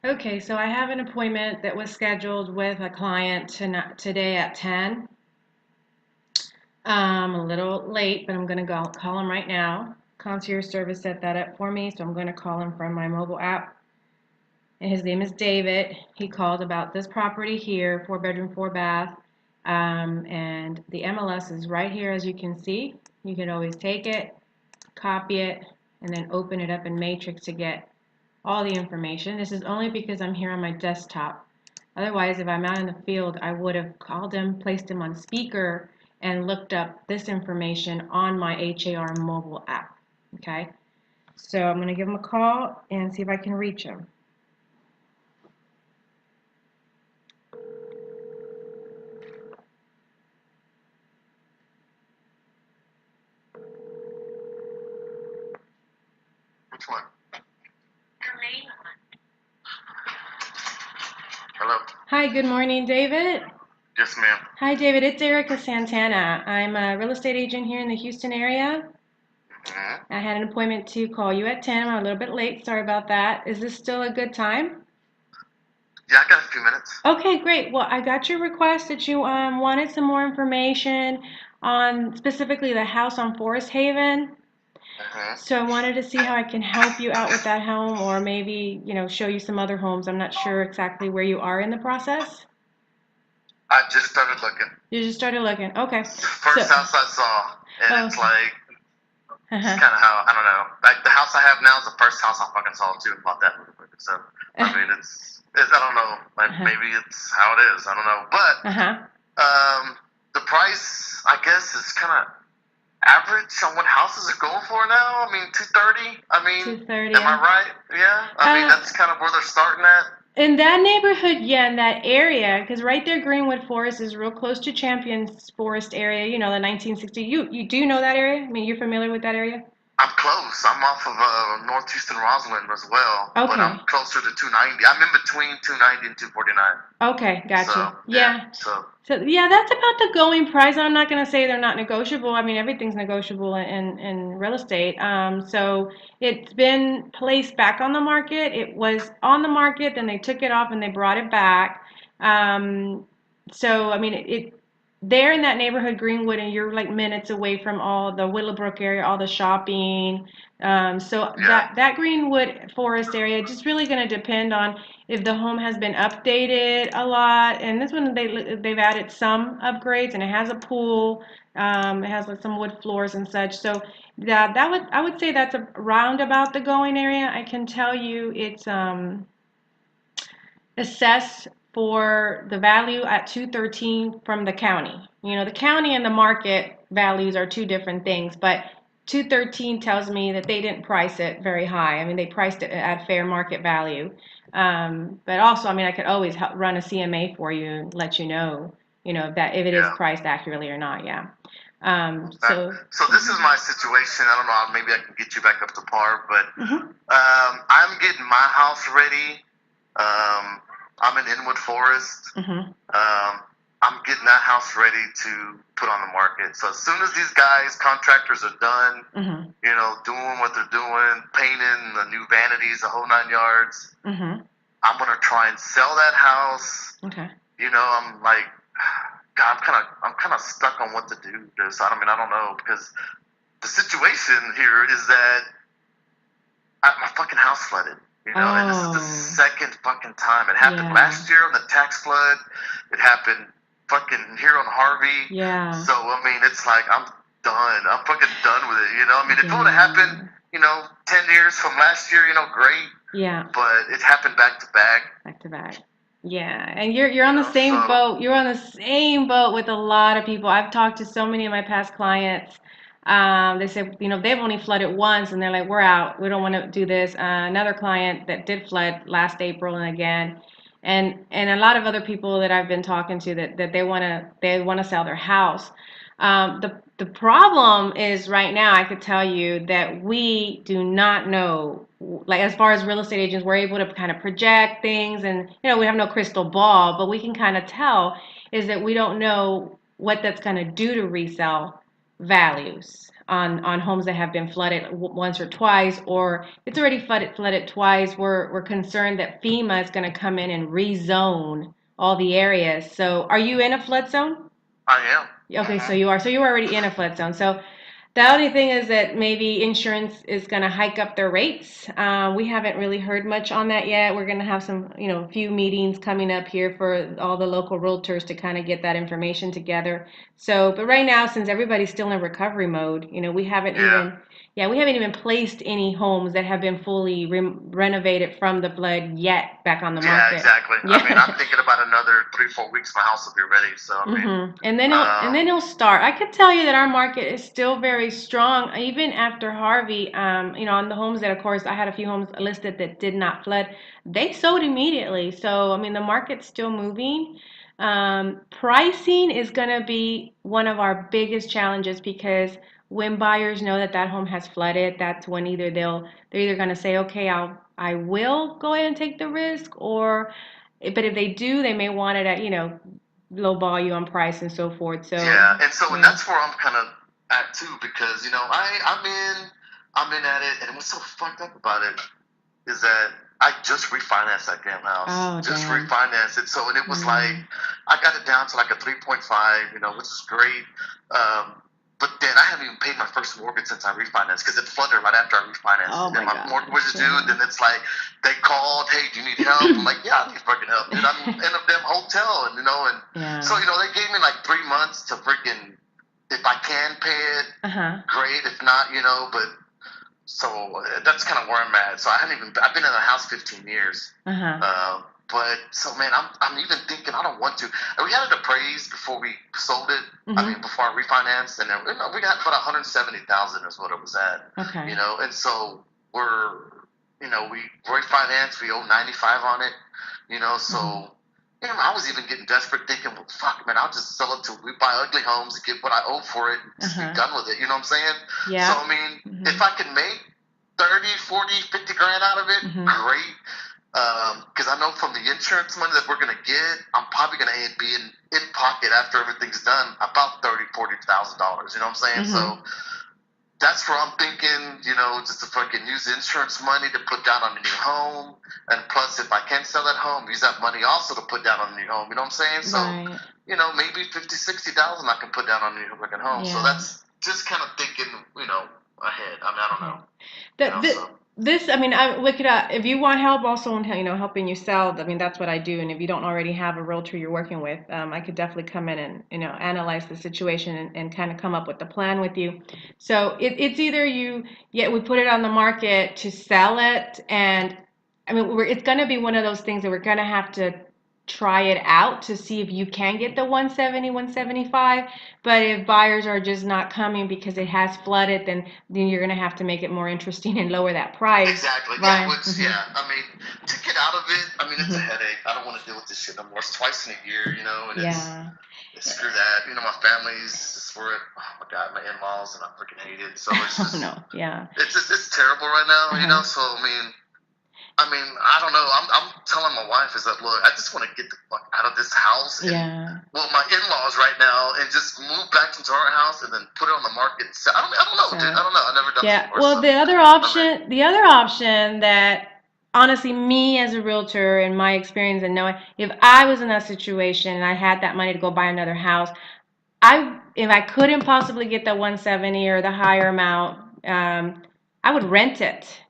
Okay, so I have an appointment that was scheduled with a client today at 10. A little late, but I'm going to go call him right now. Concierge service set that up for me, so I'm going to call him from my mobile app. And his name is David. He called about this property here, 4 bedroom, 4 bath. And the MLS is right here, as you can see. You can always take it, copy it, and then open it up in Matrix to get all the information. This is only because I'm here on my desktop. Otherwise, if I'm out in the field, I would have called him, placed him on speaker, and looked up this information on my HAR mobile app. Okay, so I'm going to give him a call and see if I can reach him. Which one? The main one. Hello? Hi, good morning, David. Yes, ma'am. Hi, David. It's Erica Santana. I'm a real estate agent here in the Houston area. I had an appointment to call you at 10. I'm a little bit late. Sorry about that. Is this still a good time? Yeah, I got a few minutes. Okay, great. Well, I got your request that you wanted some more information on specifically the house on Forest Haven. So I wanted to see how I can help you out with that home, or maybe, show you some other homes. I'm not sure exactly where you are in the process. I just started looking. You just started looking. Okay. First house I saw, and it's like, it's Uh-huh. kind of how, I don't know. Like, the house I have now is the first house I fucking saw, too, and bought that really quick. So, I mean, it's I don't know. Like, maybe it's how it is. I don't know. But, the price, I guess, is kind of average on what houses are going for now. I mean, 230. I mean, 230. am I right? Yeah. I mean, that's kind of where they're starting at. In that neighborhood, yeah, in that area, because right there, Greenwood Forest is real close to Champions Forest area. You know, the 1960. You do know that area? I mean, you're familiar with that area? I'm close. I'm off of North Houston Roslyn as well, but Okay. I'm closer to 290. I'm in between 290 and 249. Okay, gotcha. So, Yeah. So, So yeah, that's about the going price. I'm not gonna say they're not negotiable. I mean, everything's negotiable in real estate. So it's been placed back on the market. It was on the market, then they took it off and they brought it back. So I mean, they're in that neighborhood, Greenwood, and you're like minutes away from all the Willowbrook area, all the shopping. So that Greenwood Forest area, just really going to depend on if the home has been updated a lot. And this one they've added some upgrades, and it has a pool. It has like some wood floors and such. So I would say that's around about the going area. I can tell you it's assessed for the value at 213 from the county. You know, the county and the market values are two different things, but 213 tells me that they didn't price it very high. I mean, they priced it at fair market value. But also, I mean, I could always run a CMA for you and let you know, if it is priced accurately or not. Yeah. So this is my situation. I don't know. Maybe I can get you back up to par, but I'm getting my house ready. I'm in Inwood Forest. I'm getting that house ready to put on the market. So as soon as these guys, contractors, are done, doing what they're doing, painting the new vanities, the whole 9 yards, I'm gonna try and sell that house. Okay. I'm like, God, I'm kind of stuck on what to do. Because I don't know, because the situation here is that my fucking house flooded. And this is the second fucking time. It happened last year on the tax flood. It happened fucking here on Harvey. Yeah. So, I mean, it's like, I'm done. I'm fucking done with it, I mean, if it would have happened, 10 years from last year, great. Yeah. But it happened back to back. Back to back. Yeah, and you're on the same boat. You're on the same boat with a lot of people. I've talked to so many of my past clients. They said, they've only flooded once, and they're like, we're out. We don't want to do this. Another client that did flood last April and again, and a lot of other people that I've been talking to that they want to sell their house. The problem is right now, I could tell you that we do not know, like as far as real estate agents, we're able to kind of project things, and we have no crystal ball, but we can kind of tell is that we don't know what that's going to do to resale values. on homes that have been flooded once or twice, or it's already flooded twice. We're concerned that FEMA is going to come in and rezone all the areas. So, are you in a flood zone? I am. Okay, so you are. So you're already in a flood zone. So the only thing is that maybe insurance is going to hike up their rates. We haven't really heard much on that yet. We're going to have some, a few meetings coming up here for all the local realtors to kind of get that information together. So, but right now, since everybody's still in recovery mode, we haven't even, yeah, we haven't even placed any homes that have been fully renovated from the flood yet back on the market. Yeah, exactly. Yeah. I mean, I'm thinking about another 3-4 weeks, my house will be ready. So, I mean, and then it'll start. I could tell you that our market is still very strong, even after Harvey. On the homes that, of course, I had a few homes listed that did not flood. They sold immediately. So, I mean, the market's still moving. Pricing is going to be one of our biggest challenges because when buyers know that that home has flooded, that's when they're either going to say, okay, I will go ahead and take the risk, or but if they do, they may want it at, lowball you on price and so forth. So yeah, and that's where I'm kind of at too, because I'm in at it, and what's so fucked up about it is that I just refinanced that damn house. Oh, just damn. refinanced it, so and it was like I got it down to like a 3.5, which is great. But then I haven't even paid my first mortgage since I refinanced because it flooded right after I refinanced. Oh, and my my God. mortgage was due. Then it's like they called, hey, do you need help? I'm like, yeah, I need fucking help. Dude, I'm in a damn hotel, and Yeah. so they gave me like 3 months to freaking, if I can pay it, great. If not, but so that's kind of where I'm at. So I've been in a house 15 years. But so man, I'm even thinking I don't want to. We had it appraised before we sold it. I mean, before I refinanced, and then, we got about 170,000 is what it was at. Okay. And so we refinanced. We owe 95 on it. So. I was even getting desperate, thinking, well, fuck, man, I'll just sell it till we buy ugly homes and get what I owe for it and just be done with it. You know what I'm saying? Yeah. So, I mean, if I can make 30, 40, 50 grand out of it, great. Because I know from the insurance money that we're going to get, I'm probably going to be in pocket after everything's done about $30,000, $40,000. You know what I'm saying? So that's where I'm thinking, just to fucking use insurance money to put down on a new home. And plus, if I can sell that home, use that money also to put down on a new home. You know what I'm saying? So, maybe 50, 60,000 I can put down on a new fucking home. Yeah. So that's just kind of thinking, ahead. I mean, I don't know. We could, if you want help also in, helping you sell, I mean, that's what I do. And if you don't already have a realtor you're working with, I could definitely come in and, analyze the situation and kind of come up with a plan with you. So it's either we put it on the market to sell it. And I mean, it's going to be one of those things that we're going to have to try it out to see if you can get the 170, 175. But if buyers are just not coming because it has flooded, then you're going to have to make it more interesting and lower that price. Exactly. Right. Yeah, I mean, to get out of it, I mean, it's a headache. I don't want to deal with this shit no more. It's twice in a year, and screw that. My family's for it. Oh my God, my in-laws, and I freaking hate it. So it's just, it's terrible right now, so I mean, I don't know. I'm telling my wife is that, look, I just want to get the fuck out of this house. And, well, my in-laws right now, and just move back into our house and then put it on the market. I don't know, dude. I don't know. I've never done it before. Well, the other option that honestly, me as a realtor, in my experience and knowing, if I was in that situation and I had that money to go buy another house, if I couldn't possibly get the 170 or the higher amount, I would rent it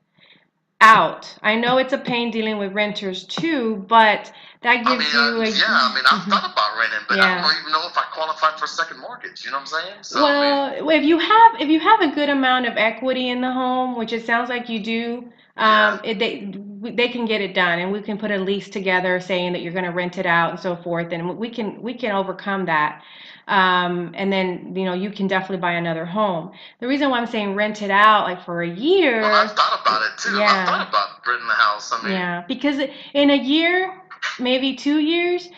out. I know it's a pain dealing with renters too, but that gives you a... I've thought about renting, but I don't even know if I qualify for a second mortgage. You know what I'm saying? So, well, if you have a good amount of equity in the home, which it sounds like you do, they can get it done, and we can put a lease together saying that you're going to rent it out and so forth, and we can overcome that. And then you can definitely buy another home. The reason why I'm saying rent it out like for a year. Well, I've thought about it too. Yeah. I've thought about renting the house. Because in a year, maybe 2 years,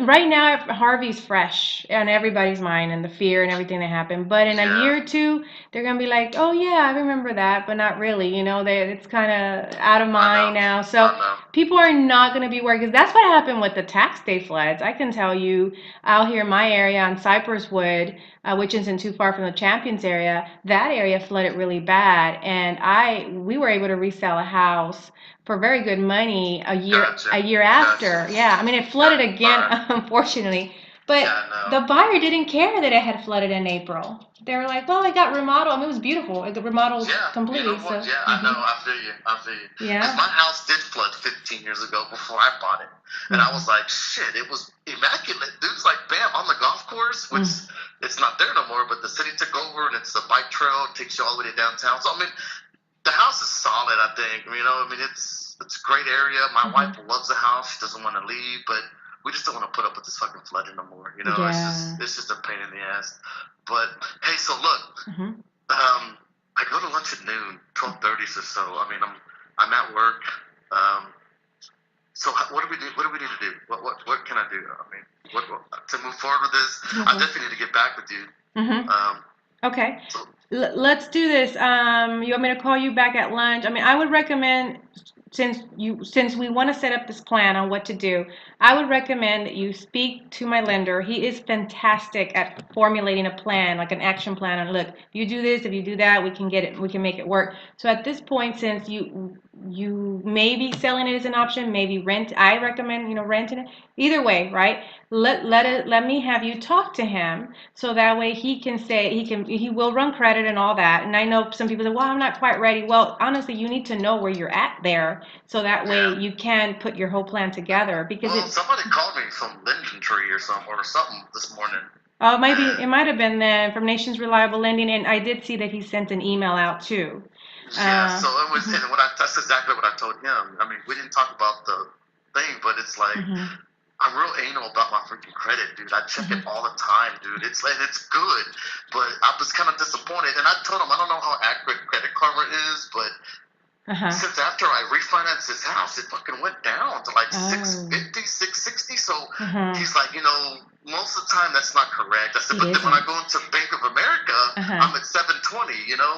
Right now Harvey's fresh on everybody's mind and the fear and everything that happened, but in a year or two they're gonna be like, oh yeah, I remember that, but not really, it's kind of out of mind now. So people are not going to be worried, because that's what happened with the tax day floods. I can tell you, out here in my area on Cypress Wood, which isn't too far from the Champions area, that area flooded really bad, and we were able to resell a house for very good money a year after. Yeah, I mean it flooded again, unfortunately, but the buyer didn't care that it had flooded in April. They were like, well, it got remodeled. I mean, it was beautiful. It got remodeled completely. You know what? I know. I feel you. Yeah. Because my house did flood 15 years ago before I bought it. And I was like, shit, it was immaculate. Dude, it's like, bam, on the golf course, which it's not there no more, but the city took over, and it's a bike trail. It takes you all the way to downtown. So, I mean, the house is solid, I think. It's a great area. My wife loves the house. She doesn't want to leave, but we just don't want to put up with this fucking flooding no more. It's just a pain in the ass. But hey, so look, I go to lunch at noon, 12:30 or so. I mean, I'm at work. So what do we do? What do we need to do? What can I do? I mean, what to move forward with this? I definitely need to get back with you. Okay. So, let's do this. You want me to call you back at lunch? I mean, I would recommend, since we want to set up this plan on what to do, I would recommend that you speak to my lender. He is fantastic at formulating a plan, like an action plan. And look, if you do this, if you do that, we can make it work. So at this point, since you may be selling it as an option, maybe rent. I recommend renting it. Either way, right? Let me have you talk to him, so that way he will run credit and all that. And I know some people say, well, I'm not quite ready. Well, honestly, you need to know where you're at there, so that way you can put your whole plan together. Because somebody called me from Linden Tree or something this morning. Oh, maybe it might have been from Nations Reliable Lending, and I did see that he sent an email out too. Yeah, so it was, and that's exactly what I told him. I mean, we didn't talk about the thing, but it's like, I'm real anal about my freaking credit, dude. I check it all the time, dude. It's good, but I was kind of disappointed, and I told him I don't know how accurate Credit Karma is, but since after I refinanced his house, it fucking went down to like 650, 660. So he's like, most of the time that's not correct. I said, but then when I go into Bank of America, I'm at 720,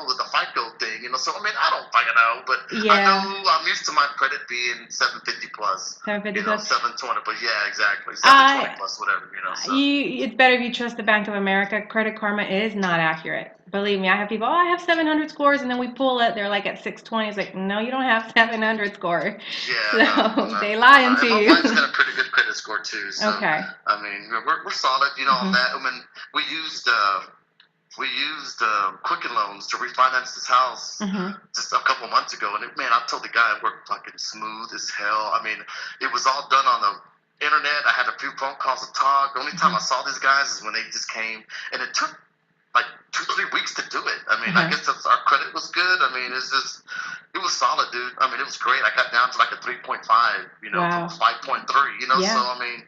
with the FICO thing, So, I mean, I don't fucking know, but I know I'm used to my credit being 750 plus. 750 plus? 720, but yeah, exactly. 720 plus, whatever, So. It's better if you trust the Bank of America. Credit Karma is not accurate. Believe me, I have people, I have 700 scores, and then we pull it, they're like at 620. It's like, no, you don't have 700 score. Yeah, so they lying to you. My wife's got a pretty good credit score too. So, okay. I mean, we're solid, on that. I mean, we used Quicken Loans to refinance this house just a couple months ago, and I told the guy it worked fucking smooth as hell. I mean, it was all done on the internet. I had a few phone calls to talk. The only time I saw these guys is when they just came, and it took like 2-3 weeks to do it. I mean, I guess our credit was good. I mean, it was solid, dude. I mean, it was great. I got down to like a 3.5, from 5.3, So I mean,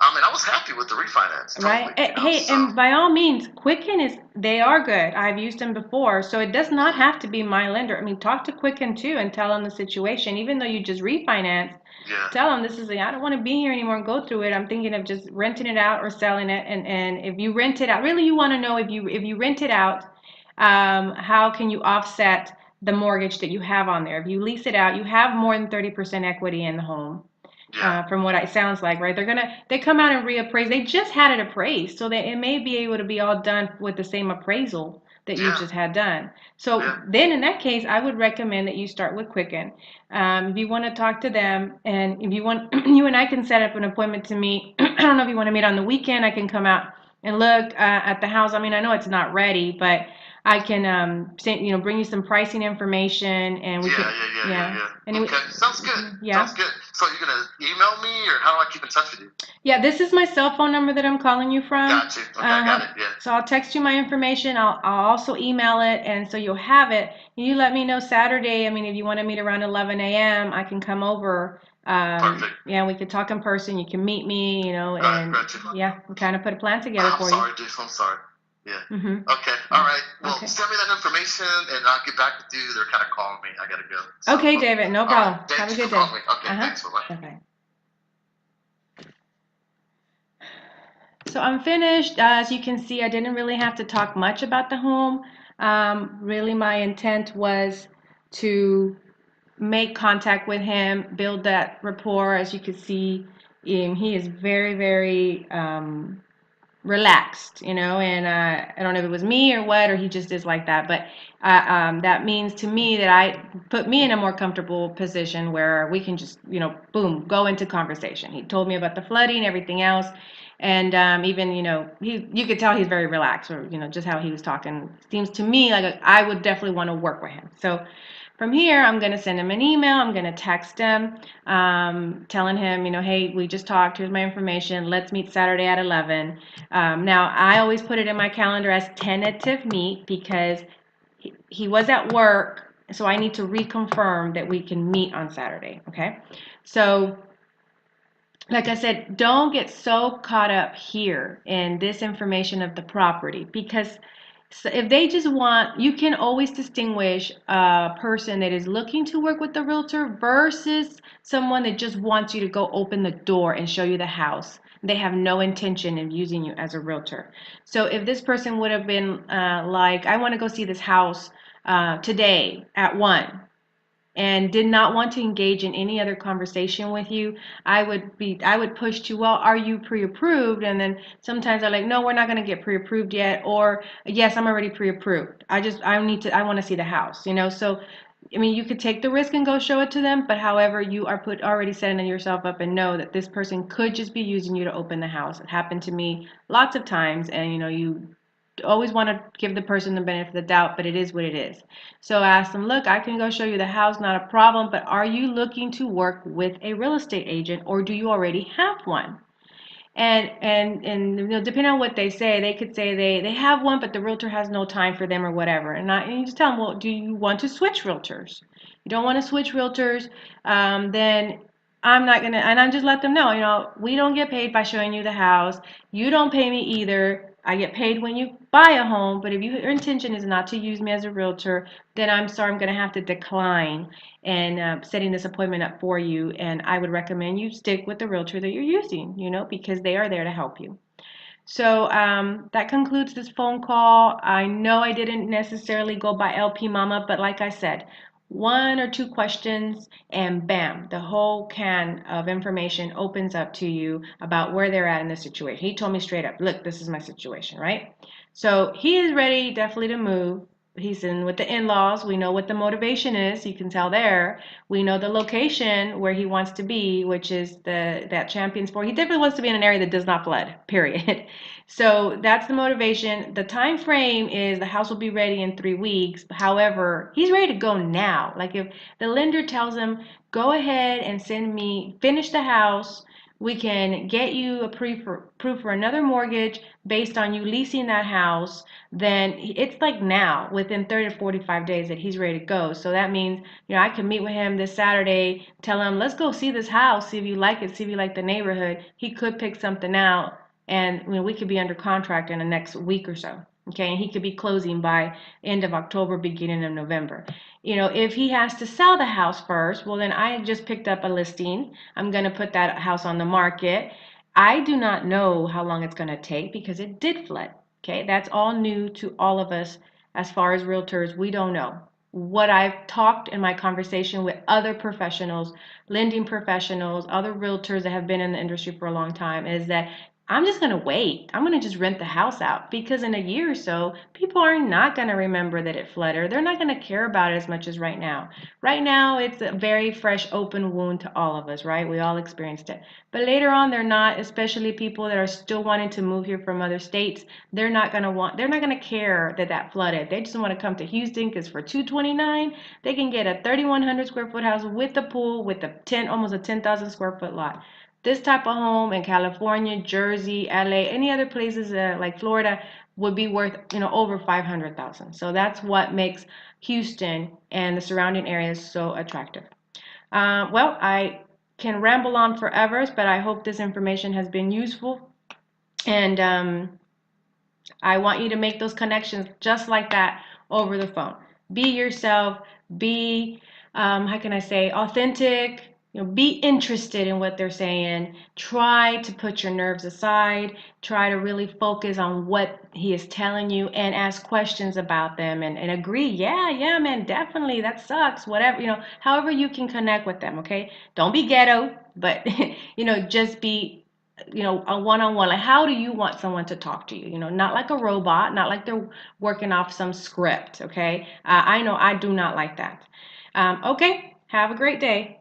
I was happy with the refinance. Totally, right. And by all means, Quicken they are good. I've used them before, so it does not have to be my lender. I mean, talk to Quicken too and tell them the situation, even though you just refinanced. Yeah. Tell them I don't want to be here anymore and go through it. I'm thinking of just renting it out or selling it. And if you rent it out, really you want to know if you rent it out, how can you offset the mortgage that you have on there? If you lease it out, you have more than 30% equity in the home. Yeah. From what it sounds like, right? They come out and reappraise. They just had it appraised, so it may be able to be all done with the same appraisal that you just had done. So then in that case, I would recommend that you start with Quicken. If you want to talk to them, and if you want, you and I can set up an appointment to meet. I don't know if you want to meet on the weekend. I can come out and look at the house. I mean, I know it's not ready, but I can bring you some pricing information, and we can. Yeah. Okay, sounds good. Yeah. Sounds good. So you're gonna email me, or how do I keep in touch with you? Yeah, this is my cell phone number that I'm calling you from. Got you. Okay, got it. Yeah. So I'll text you my information. I'll also email it, and so you'll have it. You let me know Saturday. I mean, if you want to meet around 11 a.m., I can come over. Perfect. Yeah, we could talk in person. You can meet me, and we kind of put a plan together for you. I'm sorry, dude. I'm sorry. Yeah. Okay. All right. Well, send me that information, and I'll get back with you. They're kind of calling me. I gotta go. So, okay, David. No problem. Right. Have a good day. Okay. Thanks. Bye. Okay. So I'm finished. As you can see, I didn't really have to talk much about the home. Really, my intent was to make contact with him, build that rapport. As you can see, he is very, very relaxed, and I don't know if it was me or what, or he just is like that. But that means to me that I put me in a more comfortable position where we can just, boom, go into conversation. He told me about the flooding and everything else. And even, you could tell he's very relaxed, or, just how he was talking. Seems to me like I would definitely want to work with him. So from here, I'm going to send him an email. I'm going to text him, telling him, hey, we just talked. Here's my information. Let's meet Saturday at 11. Now, I always put it in my calendar as tentative meet because he was at work, so I need to reconfirm that we can meet on Saturday, okay? So, like I said, don't get so caught up here in this information of the property, because if they just want, you can always distinguish a person that is looking to work with the realtor versus someone that just wants you to go open the door and show you the house. They have no intention of using you as a realtor. So if this person would have been like, I want to go see this house today at 1, and did not want to engage in any other conversation with you, I would push to, well, are you pre-approved? And then sometimes they're like, no, we're not going to get pre-approved yet, or yes, I'm already pre-approved. I want to see the house, So I mean, you could take the risk and go show it to them, but however, you are already setting yourself up and know that this person could just be using you to open the house. It happened to me lots of times, and you always want to give the person the benefit of the doubt, but it is what it is. So I asked them, look, I can go show you the house, not a problem, but are you looking to work with a real estate agent, or do you already have one? And depending on what they say, they could say they have one, but the realtor has no time for them or whatever. And you just tell them, well, do you want to switch realtors? You don't want to switch realtors, then I'm not gonna, and I just let them know, we don't get paid by showing you the house. You don't pay me either. I get paid when you buy a home, but if your intention is not to use me as a realtor, then I'm sorry, I'm gonna have to decline and setting this appointment up for you. And I would recommend you stick with the realtor that you're using, because they are there to help you. So that concludes this phone call. I know I didn't necessarily go by LP Mama, but like I said, 1 or 2 questions and bam, the whole can of information opens up to you about where they're at in the situation. He told me straight up, look, this is my situation, right? So he is ready definitely to move. He's in with the in-laws. We know what the motivation is. You can tell there. We know the location where he wants to be, which is that Champions Fort. He definitely wants to be in an area that does not flood, period. So that's the motivation. The time frame is the house will be ready in 3 weeks. However, he's ready to go now. Like if the lender tells him, go ahead and finish the house, we can get you proof for another mortgage based on you leasing that house, then it's like now, within 30 to 45 days that he's ready to go. So that means, I can meet with him this Saturday, tell him, let's go see this house, see if you like it, see if you like the neighborhood. He could pick something out, and we could be under contract in the next week or so. Okay, and he could be closing by end of October, beginning of November. If he has to sell the house first, well, then I just picked up a listing. I'm going to put that house on the market. I do not know how long it's going to take because it did flood. Okay, that's all new to all of us as far as realtors. We don't know. What I've talked in my conversation with other professionals, lending professionals, other realtors that have been in the industry for a long time is that I'm just going to wait. I'm going to just rent the house out because in a year or so, people are not going to remember that it flooded. They're not going to care about it as much as right now. Right now, it's a very fresh, open wound to all of us, right? We all experienced it. But later on, they're not, especially people that are still wanting to move here from other states. They're not going to care that flooded. They just want to come to Houston because for $229, they can get a 3,100 square foot house with a pool with almost a 10,000 square foot lot. This type of home in California, Jersey, LA, any other places like Florida would be worth, over 500,000. So that's what makes Houston and the surrounding areas so attractive. Well, I can ramble on forever, but I hope this information has been useful. And I want you to make those connections just like that over the phone. Be yourself. Be, how can I say, authentic. Be interested in what they're saying. Try to put your nerves aside. Try to really focus on what he is telling you and ask questions about them and agree. Yeah, yeah, man, definitely. That sucks. Whatever, however you can connect with them, okay? Don't be ghetto, but, just be, a one-on-one. Like, how do you want someone to talk to you? Not like a robot, not like they're working off some script, okay? I know I do not like that. Okay, have a great day.